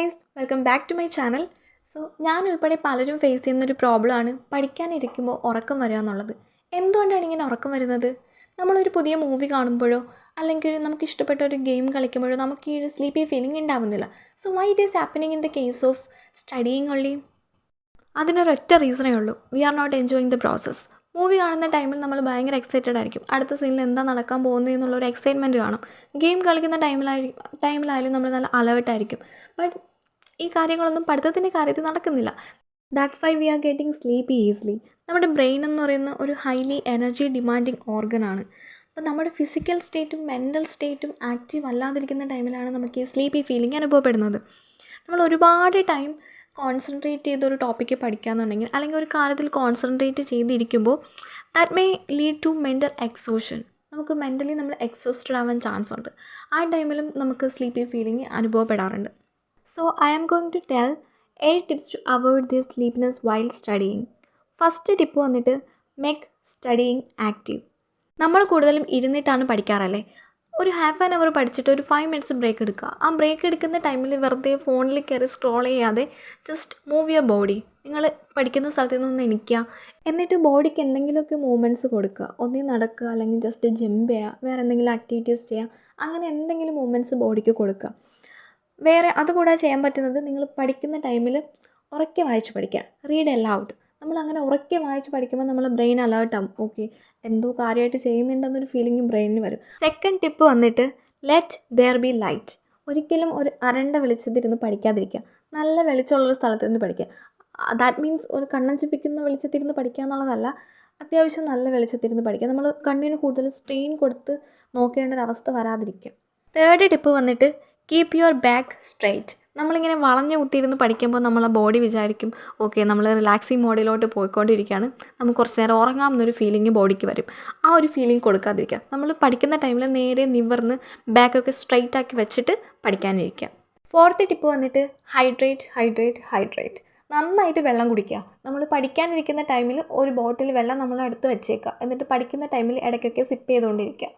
Guys, welcome back to my channel. ഞാൻ ഉൾപ്പെടെ പലരും ഫേസ് ചെയ്യുന്നൊരു പ്രോബ്ലമാണ് പഠിക്കാനിരിക്കുമ്പോൾ ഉറക്കം വരിക എന്നുള്ളത്. എന്തുകൊണ്ടാണ് ഇങ്ങനെ ഉറക്കം വരുന്നത്? നമ്മളൊരു പുതിയ മൂവി കാണുമ്പോഴോ അല്ലെങ്കിൽ നമുക്ക് ഇഷ്ടപ്പെട്ട ഒരു ഗെയിം കളിക്കുമ്പോഴോ നമുക്ക് ഈ ഒരു സ്ലീപ്പി ഫീലിംഗ് ഉണ്ടാവുന്നില്ല. Why it is happening in the case of studying only? അതിനൊരൊറ്റ റീസണേ ഉള്ളൂ: we are not enjoying the process. Movie കാണുന്ന ടൈമിൽ നമ്മൾ ഭയങ്കര എക്സൈറ്റഡ് ആയിരിക്കും. അടുത്ത സീനിൽ എന്താ നടക്കാൻ പോകുന്നത് എന്നുള്ളൊരു എക്സൈറ്റ്മെൻറ്റ് കാണും. ഗെയിം കളിക്കുന്ന ടൈമിലായാലും നമ്മൾ നല്ല അലേർട്ടായിരിക്കും. ബട്ട് ഈ കാര്യങ്ങളൊന്നും പഠിത്തത്തിൻ്റെ കാര്യത്തിൽ നടക്കുന്നില്ല. That's why we are getting sleepy easily. നമ്മുടെ ബ്രെയിൻ എന്ന് പറയുന്ന ഒരു ഹൈലി എനർജി ഡിമാൻഡിങ് ഓർഗനാണ്. അപ്പോൾ നമ്മുടെ ഫിസിക്കൽ സ്റ്റേറ്റും മെൻ്റൽ സ്റ്റേറ്റും ആക്റ്റീവ് അല്ലാതിരിക്കുന്ന ടൈമിലാണ് നമുക്ക് ഈ സ്ലീപ്പി ഫീലിംഗ് അനുഭവപ്പെടുന്നത്. നമ്മൾ ഒരുപാട് ടൈം കോൺസെൻട്രേറ്റ് ചെയ്തൊരു ടോപ്പിക്ക് പഠിക്കുകയെന്നുണ്ടെങ്കിൽ അല്ലെങ്കിൽ ഒരു കാര്യത്തിൽ കോൺസെൻട്രേറ്റ് ചെയ്തിരിക്കുമ്പോൾ that may lead to mental exhaustion. നമുക്ക് മെൻ്റലി നമ്മൾ എക്സോസ്റ്റഡ് ആവാൻ ചാൻസ് ഉണ്ട്. ആ ടൈമിലും നമുക്ക് സ്ലീപ്പി ഫീലിംഗ് അനുഭവപ്പെടാറുണ്ട്. I am going to tell 8 tips to avoid this sleepiness while studying. First tip വന്നിട്ട് മേക്ക് സ്റ്റഡിയിങ് ആക്റ്റീവ്. നമ്മൾ കൂടുതലും ഇരുന്നിട്ടാണ് പഠിക്കാറല്ലേ. ഒരു ഹാഫ് ആൻ അവർ പഠിച്ചിട്ട് ഒരു 5 മിനിറ്റ്സ് ബ്രേക്ക് എടുക്കുക. ആ ബ്രേക്ക് എടുക്കുന്ന ടൈമിൽ വെറുതെ ഫോണിൽ കയറി സ്ക്രോൾ ചെയ്യാതെ ജസ്റ്റ് മൂവ് യുവർ ബോഡി. നിങ്ങൾ പഠിക്കുന്ന സ്ഥലത്ത് നിന്ന് എണീക്കുക, എന്നിട്ട് ബോഡിക്ക് എന്തെങ്കിലുമൊക്കെ മൂവ്മെൻറ്റ്സ് കൊടുക്കുക. ഒന്നീ നടക്കുക, അല്ലെങ്കിൽ ജസ്റ്റ് ജമ്പ് ചെയ്യുക, വേറെ എന്തെങ്കിലും ആക്ടിവിറ്റീസ് ചെയ്യുക. അങ്ങനെ എന്തെങ്കിലും മൂവ്മെൻറ്റ്സ് ബോഡിക്ക് കൊടുക്കുക. വേറെ അതുകൂടാതെ ചെയ്യാൻ പറ്റുന്നത്, നിങ്ങൾ പഠിക്കുന്ന ടൈമിൽ ഉറക്കെ വായിച്ച് പഠിക്കുക. റീഡ് എലൗഡ്. നമ്മൾ അങ്ങനെ ഉറക്കെ വായിച്ച് പഠിക്കുമ്പോൾ നമ്മൾ ബ്രെയിൻ അലേർട്ടാവും. ഓക്കെ, എന്തോ കാര്യമായിട്ട് ചെയ്യുന്നുണ്ടെന്നൊരു ഫീലിംഗ് ബ്രെയിനിന് വരും. സെക്കൻഡ് ടിപ്പ് വന്നിട്ട് ലെറ്റ് ദെയർ ബി ലൈറ്റ്. ഒരിക്കലും ഒരു അരണ്ട വെളിച്ചത്തിരുന്ന് പഠിക്കാതിരിക്കുക. നല്ല വെളിച്ചമുള്ളൊരു സ്ഥലത്തിരുന്ന് പഠിക്കുക. ദാറ്റ് മീൻസ് ഒരു കണ്ണഞ്ചിപ്പിക്കുന്ന വെളിച്ചത്തിരുന്ന് പഠിക്കുക എന്നുള്ളതല്ല. അത്യാവശ്യം നല്ല വെളിച്ചത്തിരുന്ന് പഠിക്കുക. നമ്മൾ കണ്ണിന് കൂടുതൽ സ്ട്രെയിൻ കൊടുത്ത് നോക്കേണ്ട ഒരു അവസ്ഥ വരാതിരിക്കുക. തേർഡ് ടിപ്പ് വന്നിട്ട് കീപ്പ് യുവർ ബാക്ക് സ്ട്രെയിറ്റ്. നമ്മളിങ്ങനെ വളഞ്ഞു കുത്തിയിരുന്ന് പഠിക്കുമ്പോൾ നമ്മളെ ബോഡി വിചാരിക്കും ഓക്കെ നമ്മൾ റിലാക്സിങ് മോഡിലോട്ട് പോയിക്കൊണ്ടിരിക്കുകയാണ്, നമുക്ക് കുറച്ച് നേരം ഉറങ്ങാം എന്നൊരു ഫീലിംഗ് ബോഡിക്ക് വരും. ആ ഒരു ഫീലിംഗ് കൊടുക്കാതിരിക്കുക. നമ്മൾ പഠിക്കുന്ന ടൈമിൽ നേരെ നിവർന്ന് ബാക്കൊക്കെ സ്ട്രെയിറ്റ് ആക്കി വെച്ചിട്ട് പഠിക്കാനിരിക്കുക. ഫോർത്ത് ടിപ്പ് വന്നിട്ട് ഹൈഡ്രേറ്റ് ഹൈഡ്രേറ്റ് ഹൈഡ്രേറ്റ്. നന്നായിട്ട് വെള്ളം കുടിക്കുക. നമ്മൾ പഠിക്കാനിരിക്കുന്ന ടൈമിൽ ഒരു ബോട്ടിൽ വെള്ളം നമ്മൾ അടുത്ത് വെച്ചേക്കുക. എന്നിട്ട് പഠിക്കുന്ന ടൈമിൽ ഇടയ്ക്കൊക്കെ സിപ്പ് ചെയ്തുകൊണ്ടിരിക്കുക.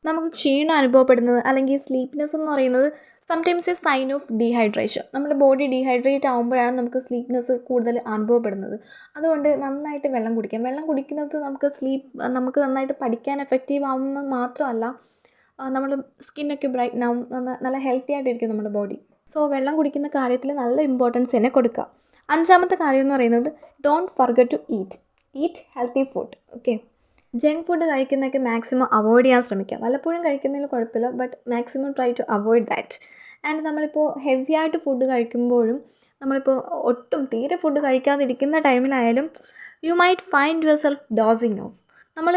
നമുക്ക് ക്ഷീണം അനുഭവപ്പെടുന്നത് അല്ലെങ്കിൽ സ്ലീപ്നെസ് എന്ന് പറയുന്നത് sometimes a sign of dehydration. നമ്മുടെ ബോഡി ഡീഹൈഡ്രേറ്റ് ആകുമ്പോഴാണ് നമുക്ക് സ്ലീപ്നെസ് കൂടുതൽ അനുഭവപ്പെടുന്നത്. അതുകൊണ്ട് നന്നായിട്ട് വെള്ളം കുടിക്കാം. വെള്ളം കുടിക്കുന്നത് നമുക്ക് നന്നായിട്ട് പഠിക്കാൻ എഫക്റ്റീവ് ആവുന്നത് മാത്രമല്ല, നമ്മുടെ സ്കിന്നൊക്കെ ബ്രൈറ്റൻ ആവും, നല്ല ഹെൽത്തി ആയിട്ടിരിക്കും നമ്മുടെ ബോഡി. വെള്ളം കുടിക്കുന്ന കാര്യത്തിൽ നല്ല ഇമ്പോർട്ടൻസ് തന്നെ കൊടുക്കുക. അഞ്ചാമത്തെ കാര്യം എന്ന് പറയുന്നത് don't forget to eat healthy food. Okay, junk food കഴിക്കുന്നതൊക്കെ മാക്സിമം അവോയ്ഡ് ചെയ്യാൻ ശ്രമിക്കുക. വല്ലപ്പോഴും കഴിക്കുന്നതിൽ കുഴപ്പമില്ല, but maximum try to avoid that. And നമ്മളിപ്പോൾ ഹെവി ആയിട്ട് ഫുഡ് കഴിക്കുമ്പോഴും നമ്മളിപ്പോൾ ഒട്ടും തീരെ ഫുഡ് കഴിക്കാതിരിക്കുന്ന ടൈമിലായാലും you might find yourself dozing off. നമ്മൾ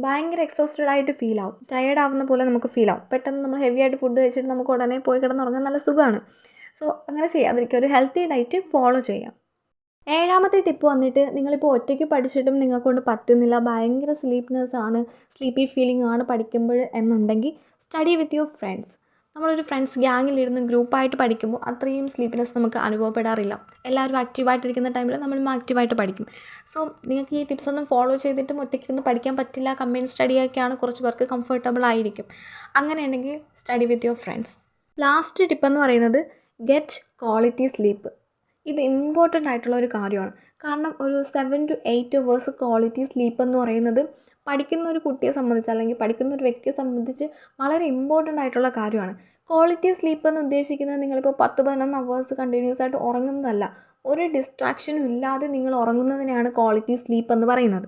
ഭയങ്കര എക്സോസ്റ്റഡ് ആയിട്ട് ഫീൽ ആവും, ടയേർഡ് ആവുന്ന പോലെ നമുക്ക് ഫീൽ ആവും. പെട്ടെന്ന് നമ്മൾ ഹെവി ആയിട്ട് ഫുഡ് കഴിച്ചിട്ട് നമുക്ക് ഉടനെ പോയി കിടന്നുറങ്ങാൻ നല്ല സുഖമാണ്. അങ്ങനെ ചെയ്യാതിരിക്കുക. ഒരു ഹെൽത്തി ഡയറ്റ് ഫോളോ ചെയ്യാം. ഏഴാമത്തെ ടിപ്പ് വന്നിട്ട് നിങ്ങളിപ്പോൾ ഒറ്റയ്ക്ക് പഠിച്ചിട്ടും നിങ്ങൾക്കൊണ്ട് പറ്റുന്നില്ല, ഭയങ്കര സ്ലീപ്നെസ് ആണ്, സ്ലീപ്പി ഫീലിംഗ് ആണ് പഠിക്കുമ്പോൾ എന്നുണ്ടെങ്കിൽ സ്റ്റഡി വിത്ത് യുവർ ഫ്രണ്ട്സ്. നമ്മളൊരു ഫ്രണ്ട്സ് ഗ്യാങ്ങിലിരുന്ന് ഗ്രൂപ്പായിട്ട് പഠിക്കുമ്പോൾ അത്രയും സ്ലീപ്പിനെസ് നമുക്ക് അനുഭവപ്പെടാറില്ല. എല്ലാവരും ആക്റ്റീവായിട്ടിരിക്കുന്ന ടൈമിൽ നമ്മളും ആക്റ്റീവായിട്ട് പഠിക്കും. നിങ്ങൾക്ക് ഈ ടിപ്സ് ഒന്നും ഫോളോ ചെയ്തിട്ടും ഒറ്റയ്ക്കിരുന്ന് പഠിക്കാൻ പറ്റില്ല, കമ്പൈൻ സ്റ്റഡിയൊക്കെയാണ് കുറച്ച് പേർക്ക് കംഫർട്ടബിൾ ആയിരിക്കും. അങ്ങനെയുണ്ടെങ്കിൽ study with your friends. Last ടിപ്പെന്ന് പറയുന്നത് ഗെറ്റ് ക്വാളിറ്റി സ്ലീപ്പ്. ഇത് ഇമ്പോർട്ടൻ്റ് ആയിട്ടുള്ള ഒരു കാര്യമാണ്. കാരണം ഒരു 7 to 8 hours ക്വാളിറ്റി സ്ലീപ്പ് എന്ന് പറയുന്നത് പഠിക്കുന്ന ഒരു കുട്ടിയെ സംബന്ധിച്ച് അല്ലെങ്കിൽ പഠിക്കുന്ന ഒരു വ്യക്തിയെ സംബന്ധിച്ച് വളരെ ഇമ്പോർട്ടൻ്റ് ആയിട്ടുള്ള കാര്യമാണ്. ക്വാളിറ്റി സ്ലീപ്പ് എന്ന് ഉദ്ദേശിക്കുന്നത് നിങ്ങളിപ്പോൾ 10-11 hours കണ്ടിന്യൂസ് ആയിട്ട് ഉറങ്ങുന്നതല്ല. ഒരു ഡിസ്ട്രാക്ഷനും ഇല്ലാതെ നിങ്ങൾ ഉറങ്ങുന്നതിനെയാണ് ക്വാളിറ്റി സ്ലീപ്പ് എന്ന് പറയുന്നത്.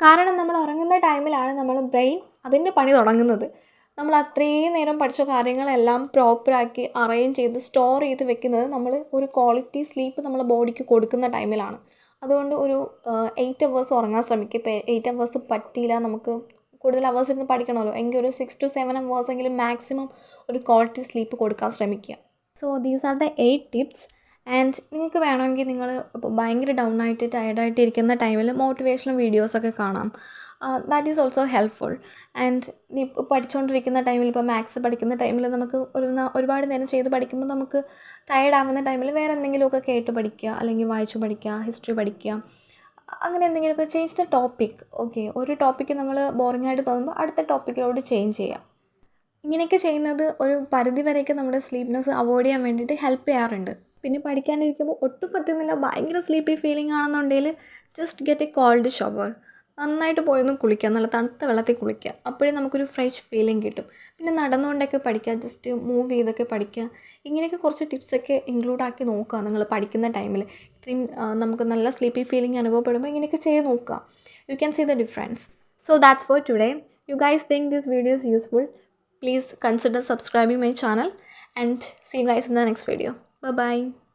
കാരണം നമ്മൾ ഉറങ്ങുന്ന ടൈമിലാണ് നമ്മൾ ബ്രെയിൻ അതിൻ്റെ പണി തുടങ്ങുന്നത്. നമ്മൾ അത്രയും നേരം പഠിച്ച കാര്യങ്ങളെല്ലാം പ്രോപ്പറാക്കി അറേഞ്ച് ചെയ്ത് സ്റ്റോർ ചെയ്ത് വെക്കുന്നത് നമ്മൾ ഒരു ക്വാളിറ്റി സ്ലീപ്പ് നമ്മളെ ബോഡിക്ക് കൊടുക്കുന്ന ടൈമിലാണ്. അതുകൊണ്ട് ഒരു 8 hours ഉറങ്ങാൻ ശ്രമിക്കുക. ഇപ്പോൾ 8 hours പറ്റിയില്ല, നമുക്ക് കൂടുതൽ അവേഴ്സ് ഇരുന്ന് പഠിക്കണമല്ലോ, എങ്കിൽ ഒരു 6 to 7 hours എങ്കിലും മാക്സിമം ഒരു ക്വാളിറ്റി സ്ലീപ്പ് കൊടുക്കാൻ ശ്രമിക്കുക. These are the 8 tips. And നിങ്ങൾക്ക് വേണമെങ്കിൽ നിങ്ങൾ ഇപ്പോൾ ഭയങ്കര ഡൗൺ ആയിട്ട് ടയർഡായിട്ട് ഇരിക്കുന്ന ടൈമിൽ മോട്ടിവേഷണൽ വീഡിയോസൊക്കെ കാണാം. That is also helpful. And നീ പഠിച്ചുകൊണ്ടിരിക്കുന്ന ടൈമിൽ, ഇപ്പോൾ മാത്സ് പഠിക്കുന്ന ടൈമിൽ നമുക്ക് ഒരുപാട് നേരം ചെയ്ത് പഠിക്കുമ്പോൾ നമുക്ക് ടയേർഡ് ആവുന്ന ടൈമിൽ വേറെ എന്തെങ്കിലുമൊക്കെ കേട്ട് പഠിക്കുക, അല്ലെങ്കിൽ വായിച്ചു പഠിക്കുക, ഹിസ്റ്ററി പഠിക്കുക, അങ്ങനെ എന്തെങ്കിലുമൊക്കെ. Change the topic. ഓക്കെ, ഒരു ടോപ്പിക്ക് നമ്മൾ ബോറിംഗ് ആയിട്ട് തോന്നുമ്പോൾ അടുത്ത ടോപ്പിക്കിലോട്ട് ചേഞ്ച് ചെയ്യാം. ഇങ്ങനെയൊക്കെ ചെയ്യുന്നത് ഒരു പരിധി വരെയൊക്കെ നമ്മുടെ സ്ലീപ്നെസ് അവോയ്ഡ് ചെയ്യാൻ വേണ്ടിയിട്ട് ഹെൽപ്പ് ചെയ്യാറുണ്ട്. പിന്നെ പഠിക്കാനിരിക്കുമ്പോൾ ഒട്ടും പറ്റുന്നില്ല, ഭയങ്കര സ്ലീപ്പി ഫീലിംഗ് ആണെന്നുണ്ടെങ്കിൽ just get a cold shower. നന്നായിട്ട് പോയൊന്ന് കുളിക്കുക, നല്ല തണുത്ത വെള്ളത്തിൽ കുളിക്കുക. അപ്പോഴേ നമുക്കൊരു ഫ്രഷ് ഫീലിംഗ് കിട്ടും. പിന്നെ നടന്നുകൊണ്ടൊക്കെ പഠിക്കുക, ജസ്റ്റ് മൂവ് ചെയ്തൊക്കെ പഠിക്കുക. ഇങ്ങനെയൊക്കെ കുറച്ച് ടിപ്സൊക്കെ ഇൻക്ലൂഡ് ആക്കി നോക്കുക നിങ്ങൾ പഠിക്കുന്ന ടൈമിൽ. ഇത്രയും നമുക്ക് നല്ല സ്ലീപ്പി ഫീലിംഗ് അനുഭവപ്പെടുമ്പോൾ ഇങ്ങനെയൊക്കെ ചെയ്ത് നോക്കുക. You can see the difference. So that's for today. You guys think this video is useful? Please consider subscribing my channel and see you guys in the next video. Bye bye.